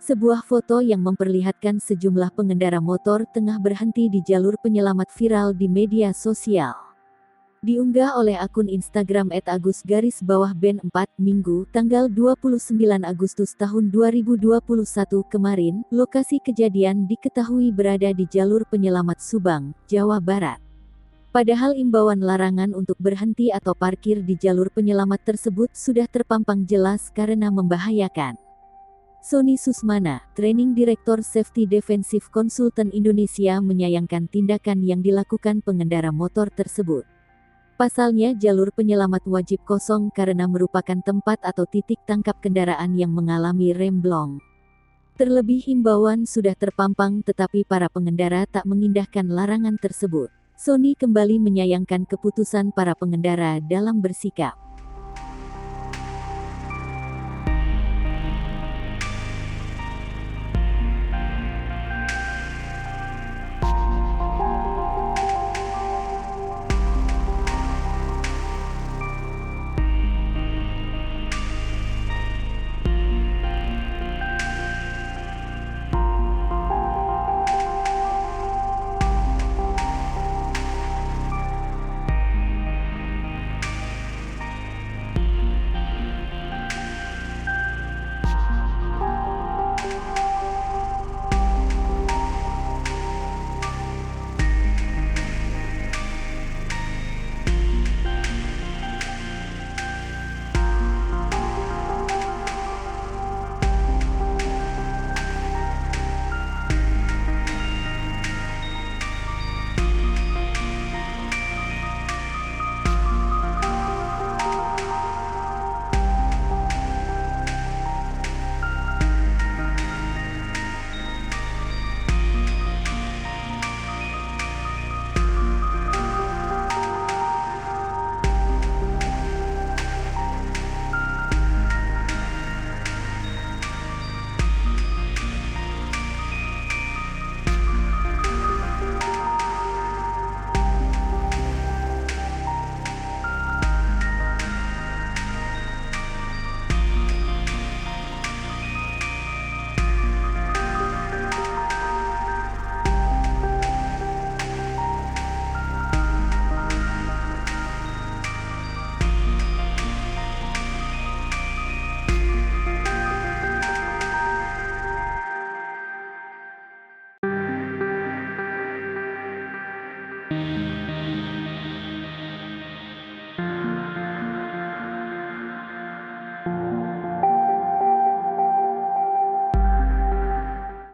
Sebuah foto yang memperlihatkan sejumlah pengendara motor tengah berhenti di jalur penyelamat viral di media sosial. Diunggah oleh akun Instagram @agus_ben4 Minggu, tanggal 29 Agustus tahun 2021 kemarin. Lokasi kejadian diketahui berada di jalur penyelamat Subang, Jawa Barat. Padahal imbauan larangan untuk berhenti atau parkir di jalur penyelamat tersebut sudah terpampang jelas karena membahayakan. Sony Susmana, Training Director Safety Defensive Consultant Indonesia, menyayangkan tindakan yang dilakukan pengendara motor tersebut. Pasalnya jalur penyelamat wajib kosong karena merupakan tempat atau titik tangkap kendaraan yang mengalami remblong. Terlebih himbauan sudah terpampang tetapi para pengendara tak mengindahkan larangan tersebut. Sony kembali menyayangkan keputusan para pengendara dalam bersikap.